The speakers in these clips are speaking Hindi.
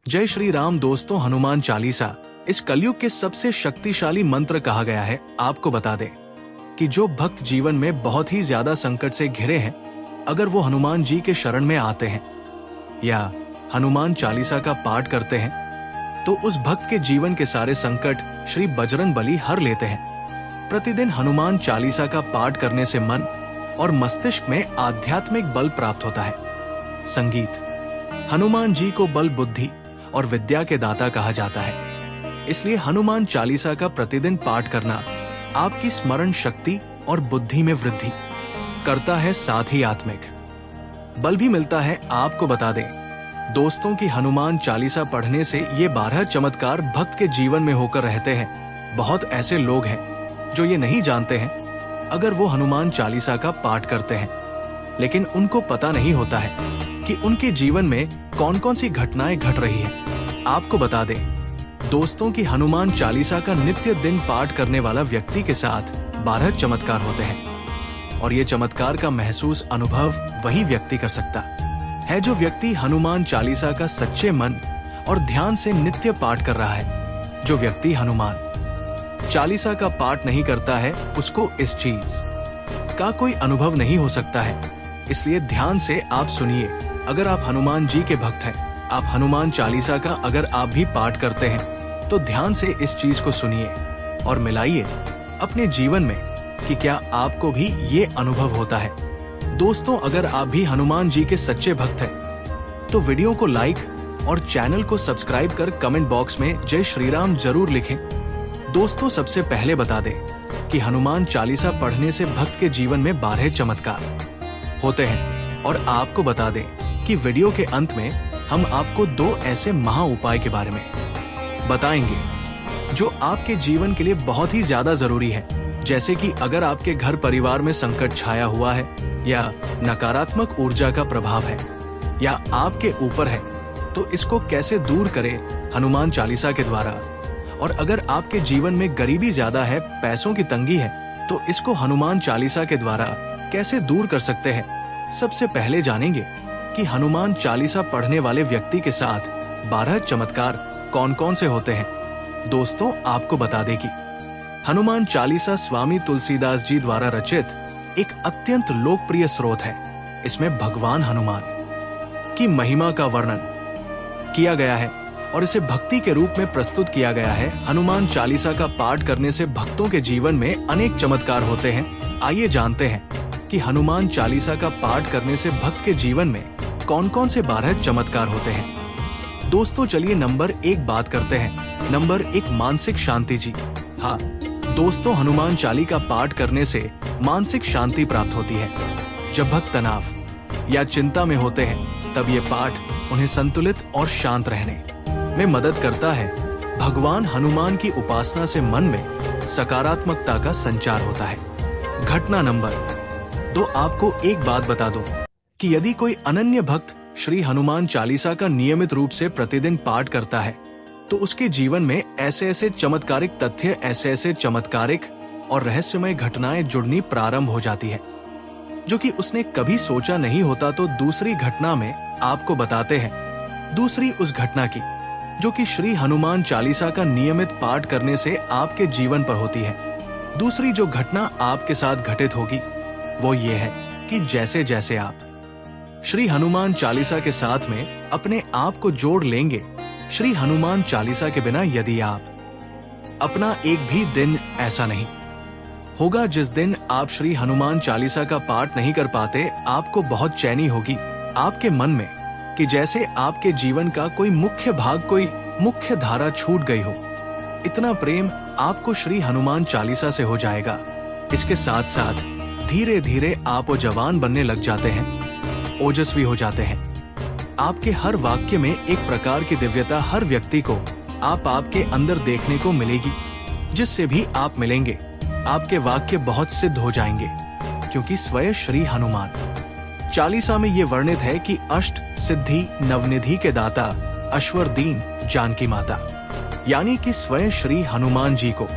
जय श्री राम दोस्तों, हनुमान चालीसा इस कलयुग के सबसे शक्तिशाली मंत्र कहा गया है। आपको बता दें कि जो भक्त जीवन में बहुत ही ज्यादा संकट से घिरे हैं, अगर वो हनुमान जी के शरण में आते हैं या हनुमान चालीसा का पाठ करते हैं तो उस भक्त के जीवन के सारे संकट श्री बजरंग बली हर लेते हैं। प्रतिदिन हनुमान चालीसा का पाठ करने से मन और मस्तिष्क में आध्यात्मिक बल प्राप्त होता है। संगीत। हनुमान जी को बल, बुद्धि और विद्या के दाता कहा जाता है, इसलिए हनुमान चालीसा का प्रतिदिन पाठ करना आपकी स्मरण शक्ति और बुद्धि में वृद्धि करता है, साथ ही आत्मिक बल भी मिलता है। आपको बता दें दोस्तों कि हनुमान चालीसा पढ़ने से ये 12 चमत्कार भक्त के जीवन में होकर रहते हैं। बहुत ऐसे लोग हैं जो ये नहीं जानते हैं अगर वो हनुमान चालीसा का पाठ करते हैं, लेकिन उनको पता नहीं होता है कि उनके जीवन में कौन कौन सी घटनाएं घट रही हैं। आपको बता दें दोस्तों कि हनुमान चालीसा का नित्य दिन पाठ करने वाला व्यक्ति के साथ 12 चमत्कार होते हैं, और ये चमत्कार का महसूस अनुभव वही व्यक्ति कर सकता है जो व्यक्ति हनुमान चालीसा का सच्चे मन और ध्यान से नित्य पाठ कर रहा है। जो व्यक्ति हनुमान चालीसा का पाठ नहीं करता है, उसको इस चीज का कोई अनुभव नहीं हो सकता है। इसलिए ध्यान से आप सुनिए। अगर आप हनुमान जी के भक्त हैं, आप हनुमान चालीसा का अगर आप भी पाठ करते हैं, तो ध्यान से इस चीज को सुनिए और मिलाइए अपने जीवन में कि क्या आपको भी ये अनुभव होता है। दोस्तों, अगर आप भी हनुमान जी के सच्चे भक्त हैं, तो वीडियो को लाइक और चैनल को सब्सक्राइब कर कमेंट बॉक्स में जय श्री राम जरूर लिखें। दोस्तों, सबसे पहले बता दें कि हनुमान चालीसा पढ़ने से भक्त के जीवन में 12 चमत्कार होते हैं, और आपको बता दें कि वीडियो के अंत में हम आपको 2 ऐसे महा उपाय के बारे में बताएंगे जो आपके जीवन के लिए बहुत ही ज्यादा जरूरी है। जैसे कि अगर आपके घर परिवार में संकट छाया हुआ है या नकारात्मक ऊर्जा का प्रभाव है या आपके ऊपर है, तो इसको कैसे दूर करें हनुमान चालीसा के द्वारा। और अगर आपके जीवन में गरीबी ज्यादा है, पैसों की तंगी है, तो इसको हनुमान चालीसा के द्वारा कैसे दूर कर सकते हैं। सबसे पहले जानेंगे कि हनुमान चालीसा पढ़ने वाले व्यक्ति के साथ 12 चमत्कार कौन कौन से होते हैं। दोस्तों, आपको बता दें कि हनुमान चालीसा स्वामी तुलसीदास जी द्वारा रचित एक अत्यंत लोकप्रिय स्रोत है। इसमें भगवान हनुमान की महिमा का वर्णन किया गया है और इसे भक्ति के रूप में प्रस्तुत किया गया है। हनुमान चालीसा का पाठ करने से भक्तों के जीवन में अनेक चमत्कार होते हैं। आइए जानते हैं कि हनुमान चालीसा का पाठ करने से भक्त के जीवन में कौन कौन से 12 चमत्कार होते हैं। दोस्तों, चलिए नंबर 1 बात करते हैं। नंबर 1, मानसिक शांति जी। हाँ दोस्तों, हनुमान चालीसा का पाठ करने से मानसिक शांति प्राप्त होती है। जब भक्त तनाव या चिंता में होते हैं, तब ये पाठ उन्हें संतुलित और शांत रहने में मदद करता है। भगवान हनुमान की उपासना से मन में सकारात्मकता का संचार होता है। घटना नंबर 2, आपको एक बात बता दो कि यदि कोई अनन्य भक्त श्री हनुमान चालीसा का नियमित रूप से प्रतिदिन पाठ करता है, तो उसके जीवन में ऐसे ऐसे चमत्कारिक तथ्य, ऐसे ऐसे चमत्कारिक और रहस्यमय घटनाएं जुड़नी प्रारंभ हो जाती है जो कि उसने कभी सोचा नहीं होता। तो दूसरी घटना में आपको बताते हैं दूसरी उस घटना की जो कि श्री हनुमान चालीसा का नियमित पाठ करने से आपके जीवन पर होती है। दूसरी जो घटना आपके साथ घटित होगी वो ये है कि जैसे जैसे आप श्री हनुमान चालीसा के साथ में अपने आप को जोड़ लेंगे, श्री हनुमान चालीसा के बिना यदि आप अपना एक भी दिन ऐसा नहीं होगा जिस दिन आप श्री हनुमान चालीसा का पाठ नहीं कर पाते। आपको बहुत चैनी होगी आपके मन में कि जैसे आपके जीवन का कोई मुख्य भाग, कोई मुख्य धारा छूट गई हो। इतना प्रेम आपको श्री हनुमान चालीसा से हो जाएगा। इसके साथ साथ धीरे धीरे आप वो जवान बनने लग जाते हैं, ओजस्वी हो जाते हैं। आपके हर वाक्य में एक प्रकार की दिव्यता हर व्यक्ति को आपके अंदर देखने को मिलेगी। जिससे भी आप मिलेंगे, आपके वाक्य बहुत सिद्ध हो जाएंगे, क्योंकि स्वयं श्री हनुमान चालीसा में ये वर्णित है कि अष्ट सिद्धि नवनिधि के दाता, अश्वर दीन जानकी माता, यानी कि स्वयं श्री हनुमान जी को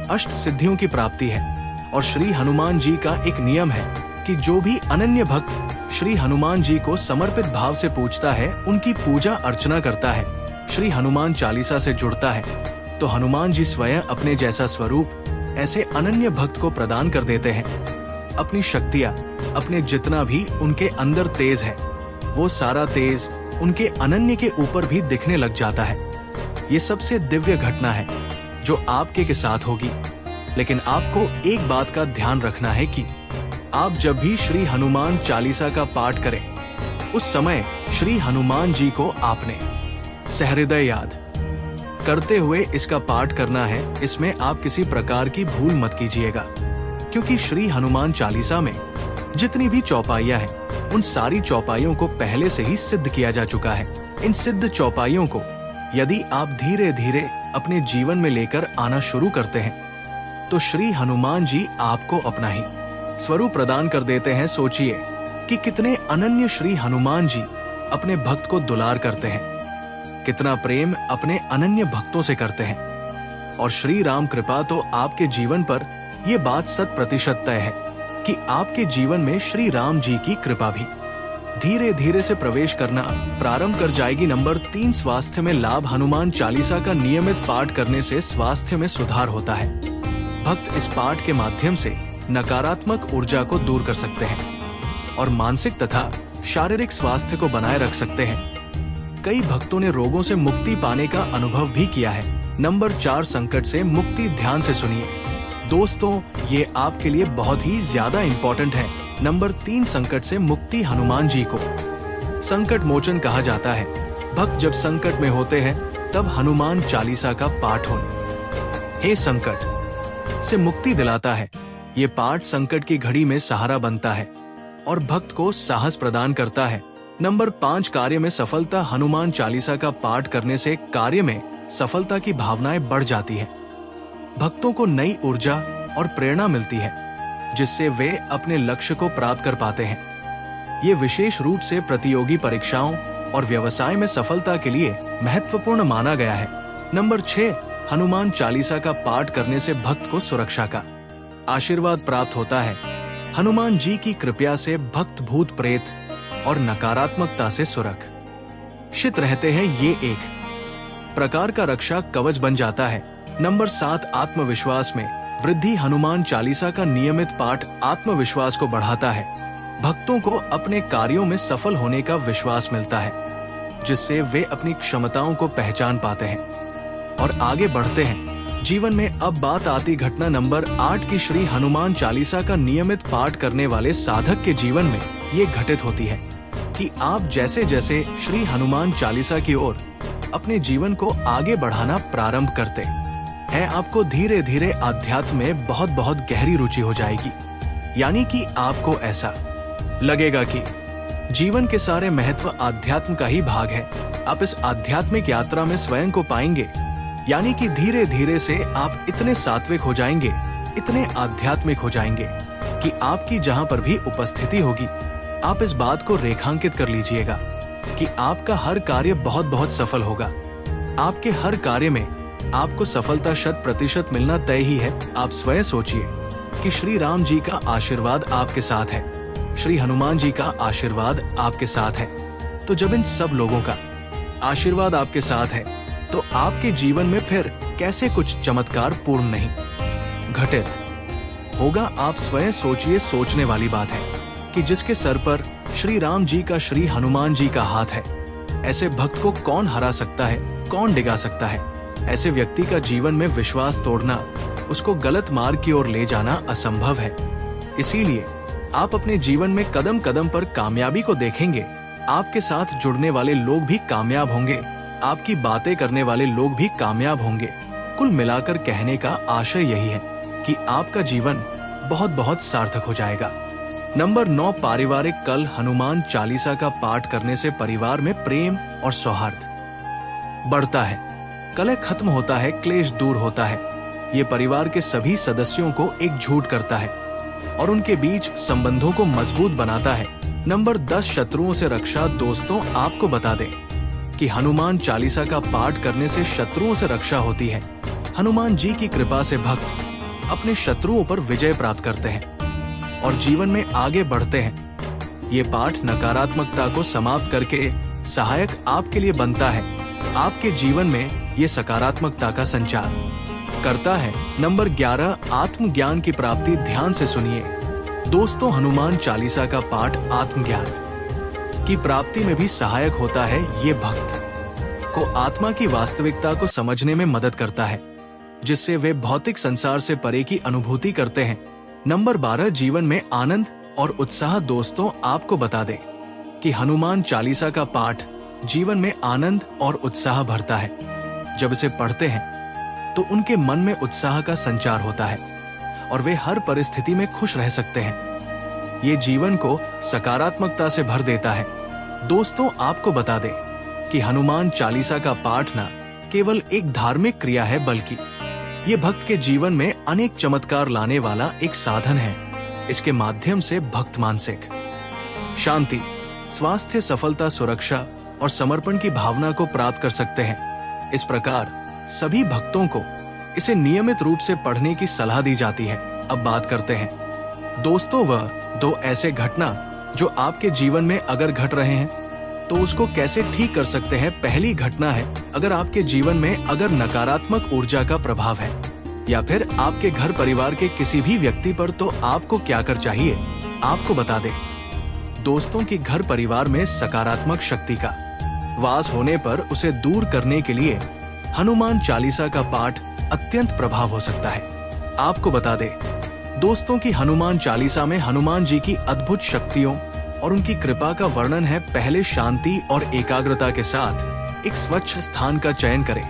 अष्ट सिद्धियों की प्राप्ति है। और श्री हनुमान जी का एक नियम है कि जो भी अनन्य भक्त श्री हनुमान जी को समर्पित भाव से पूजता है, उनकी पूजा अर्चना करता है, श्री हनुमान चालीसा से जुड़ता है, तो हनुमान जी स्वयं अपने जैसा स्वरूप ऐसे अनन्य भक्त को प्रदान कर देते हैं। अपनी शक्तियाँ, अपने जितना भी उनके अंदर तेज है, वो सारा तेज उनके अनन्य के ऊपर भी दिखने लग जाता है। ये सबसे दिव्य घटना है जो आपके के साथ होगी। लेकिन आपको एक बात का ध्यान रखना है कि आप जब भी श्री हनुमान चालीसा का पाठ करें, उस समय श्री हनुमान जी को आपने सहृदय याद करते हुए इसका पाठ करना है। इसमें आप किसी प्रकार की भूल मत कीजिएगा, क्योंकि श्री हनुमान चालीसा में जितनी भी चौपाइयां हैं, उन सारी चौपाइयों को पहले से ही सिद्ध किया जा चुका है। इन सिद्ध चौपाइयों को यदि आप धीरे धीरे अपने जीवन में लेकर आना शुरू करते हैं, तो श्री हनुमान जी आपको अपना ही स्वरूप प्रदान कर देते हैं। सोचिए कि कितने अनन्य श्री हनुमान जी अपने भक्त को दुलार करते हैं, कितना प्रेम अपने अनन्य भक्तों से करते हैं। और श्री राम कृपा तो आपके जीवन पर यह बात 100% तय है कि आपके जीवन में श्री राम जी की कृपा भी धीरे धीरे से प्रवेश करना प्रारंभ कर जाएगी। नंबर 3, स्वास्थ्य में लाभ। हनुमान चालीसा का नियमित पाठ करने से स्वास्थ्य में सुधार होता है। भक्त इस पाठ के माध्यम से नकारात्मक ऊर्जा को दूर कर सकते हैं और मानसिक तथा शारीरिक स्वास्थ्य को बनाए रख सकते हैं। कई भक्तों ने रोगों से मुक्ति पाने का अनुभव भी किया है। नंबर 4, संकट से मुक्ति। ध्यान से सुनिए दोस्तों, ये आपके लिए बहुत ही ज्यादा इम्पोर्टेंट है। नंबर 3, संकट से मुक्ति। हनुमान जी को संकट मोचन कहा जाता है। भक्त जब संकट में होते हैं, तब हनुमान चालीसा का पाठ हो हे संकट से मुक्ति दिलाता है। ये पाठ संकट की घड़ी में सहारा बनता है और भक्त को साहस प्रदान करता है। नंबर 5, कार्य में सफलता। हनुमान चालीसा का पाठ करने से कार्य में सफलता की भावनाएं बढ़ जाती है। भक्तों को नई ऊर्जा और प्रेरणा मिलती है, जिससे वे अपने लक्ष्य को प्राप्त कर पाते हैं। ये विशेष रूप से प्रतियोगी परीक्षाओं और व्यवसाय में सफलता के लिए महत्वपूर्ण माना गया है। नंबर 6, हनुमान चालीसा का पाठ करने से भक्त को सुरक्षा का आशीर्वाद प्राप्त होता है। हनुमान जी की कृपा से भक्त भूत प्रेत और नकारात्मकता से सुरक्षित रहते हैं। ये एक प्रकार का रक्षा कवच बन जाता है। नंबर 7, आत्मविश्वास में वृद्धि। हनुमान चालीसा का नियमित पाठ आत्मविश्वास को बढ़ाता है। भक्तों को अपने कार्यों में सफल होने का विश्वास मिलता है, जिससे वे अपनी क्षमताओं को पहचान पाते हैं और आगे बढ़ते हैं जीवन में। अब बात आती घटना नंबर 8 की। श्री हनुमान चालीसा का नियमित पाठ करने वाले साधक के जीवन में ये घटित होती है कि आप जैसे जैसे श्री हनुमान चालीसा की ओर अपने जीवन को आगे बढ़ाना प्रारंभ करते हैं, आपको धीरे धीरे आध्यात्म में बहुत बहुत गहरी रुचि हो जाएगी। यानी कि आपको ऐसा लगेगा कि जीवन के सारे महत्व आध्यात्म का ही भाग है। आप इस आध्यात्मिक यात्रा में स्वयं को पाएंगे। यानी कि धीरे धीरे से आप इतने सात्विक हो जाएंगे, इतने आध्यात्मिक हो जाएंगे कि आपकी जहां पर भी उपस्थिति होगी, आप इस बात को रेखांकित कर लीजिएगा कि आपका हर कार्य बहुत बहुत सफल होगा। आपके हर कार्य में आपको सफलता 100% मिलना तय ही है। आप स्वयं सोचिए कि श्री राम जी का आशीर्वाद आपके साथ है, श्री हनुमान जी का आशीर्वाद आपके साथ है। तो जब इन सब लोगों का आशीर्वाद आपके साथ है, तो आपके जीवन में फिर कैसे कुछ चमत्कार पूर्ण नहीं घटित होगा। आप स्वयं सोचिए। सोचने वाली बात है कि जिसके सर पर श्री राम जी का, श्री हनुमान जी का हाथ है, ऐसे भक्त को कौन हरा सकता है, कौन डिगा सकता है। ऐसे व्यक्ति का जीवन में विश्वास तोड़ना, उसको गलत मार्ग की ओर ले जाना असंभव है। इसीलिए आप अपने जीवन में कदम कदम पर कामयाबी को देखेंगे। आपके साथ जुड़ने वाले लोग भी कामयाब होंगे, आपकी बातें करने वाले लोग भी कामयाब होंगे। कुल मिलाकर कहने का आशय यही है कि आपका जीवन बहुत बहुत सार्थक हो जाएगा। नंबर 9, पारिवारिक कल। हनुमान चालीसा का पाठ करने से परिवार में प्रेम और सौहार्द बढ़ता है, कलह खत्म होता है, क्लेश दूर होता है। ये परिवार के सभी सदस्यों को एकजुट करता है और उनके बीच संबंधों को मजबूत बनाता है। नंबर 10, शत्रुओं से रक्षा। दोस्तों, आपको बता दें कि हनुमान चालीसा का पाठ करने से शत्रुओं से रक्षा होती है। हनुमान जी की कृपा से भक्त अपने शत्रुओं पर विजय प्राप्त करते हैं। और जीवन में आगे बढ़ते हैं। ये पाठ नकारात्मकता को समाप्त करके सहायक आपके लिए बनता है। आपके जीवन में ये सकारात्मकता का संचार करता है। नंबर 11, आत्मज्ञान की प्राप्ति। ध्यान से सुनिए दोस्तों, हनुमान चालीसा का पाठ आत्मज्ञान की प्राप्ति में भी सहायक होता है। ये भक्त को आत्मा की वास्तविकता को समझने में मदद करता है, जिससे वे भौतिक संसार से परे की अनुभूति करते हैं। नंबर 12, जीवन में आनंद और उत्साह। दोस्तों, आपको बता दें कि हनुमान चालीसा का पाठ जीवन में आनंद और उत्साह भरता है। जब इसे पढ़ते हैं तो उनके मन में उत्साह का संचार होता है और वे हर परिस्थिति में खुश रह सकते हैं। ये जीवन को सकारात्मकता से भर देता है। दोस्तों, आपको बता दें कि हनुमान चालीसा का पाठ न केवल एक धार्मिक क्रिया है, बल्कि ये भक्त के जीवन में अनेक चमत्कार लाने वाला एक साधन है। इसके माध्यम से भक्त मानसिक शांति, स्वास्थ्य, सफलता, सुरक्षा और समर्पण की भावना को प्राप्त कर सकते हैं। इस प्रकार सभी भक्तों को इसे नियमित रूप से पढ़ने की सलाह दी जाती है। अब बात करते हैं दोस्तों वह 2 ऐसे घटना जो आपके जीवन में अगर घट रहे हैं तो उसको कैसे ठीक कर सकते हैं। पहली घटना है, अगर आपके जीवन में अगर नकारात्मक ऊर्जा का प्रभाव है या फिर आपके घर परिवार के किसी भी व्यक्ति पर, तो आपको क्या कर चाहिए, आपको बता दें दोस्तों कि घर परिवार में सकारात्मक शक्ति का वास होने पर उसे दूर करने के लिए हनुमान चालीसा का पाठ अत्यंत प्रभाव हो सकता है। आपको बता दें दोस्तों कि हनुमान चालीसा में हनुमान जी की अद्भुत शक्तियों और उनकी कृपा का वर्णन है। पहले शांति और एकाग्रता के साथ एक स्वच्छ स्थान का चयन करें,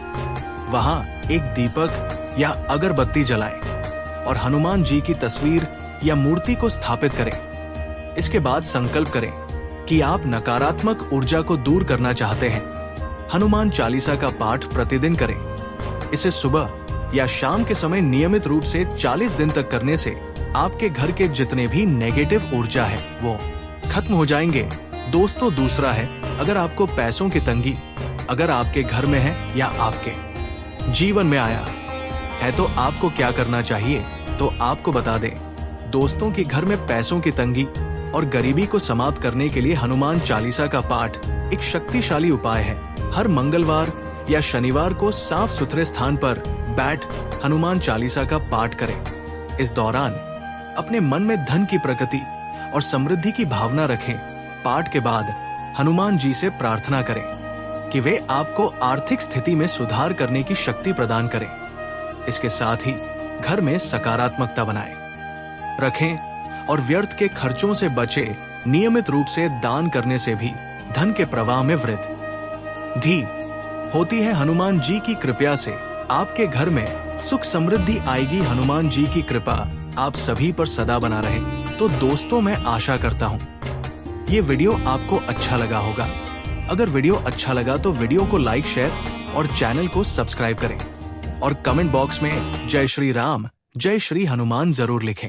वहां एक दीपक या अगरबत्ती जलाएं और हनुमान जी की तस्वीर या मूर्ति को स्थापित करें। इसके बाद संकल्प करें कि आप नकारात्मक ऊर्जा को दूर करना चाहते हैं। हनुमान चालीसा का पाठ प्रतिदिन करें। इसे सुबह या शाम के समय नियमित रूप से 40 दिन तक करने से आपके घर के जितने भी नेगेटिव ऊर्जा है वो खत्म हो जाएंगे। दोस्तों, दूसरा है, अगर आपको पैसों की तंगी अगर आपके घर में है या आपके जीवन में आया है तो आपको क्या करना चाहिए, तो आपको बता दें दोस्तों कि घर में पैसों की तंगी और गरीबी को समाप्त करने के लिए हनुमान चालीसा का पाठ एक शक्तिशाली उपाय है। हर मंगलवार या शनिवार को साफ सुथरे स्थान पर बैठ हनुमान चालीसा का पाठ करें। इस दौरान अपने मन में धन की प्रगति और समृद्धि की भावना रखें। पाठ के बाद हनुमान जी से प्रार्थना करें कि वे आपको आर्थिक स्थिति में सुधार करने की शक्ति प्रदान करें। इसके साथ ही घर में सकारात्मकता बनाए रखें और व्यर्थ के खर्चों से बचे। नियमित रूप से दान करने से भी धन के प्रवाह में वृद्धि होती है। हनुमान जी की कृपा से आपके घर में सुख समृद्धि आएगी। हनुमान जी की कृपा आप सभी पर सदा बना रहे। तो दोस्तों, मैं आशा करता हूँ ये वीडियो आपको अच्छा लगा होगा। अगर वीडियो अच्छा लगा तो वीडियो को लाइक, शेयर और चैनल को सब्सक्राइब करें और कमेंट बॉक्स में जय श्री राम, जय श्री हनुमान जरूर लिखें।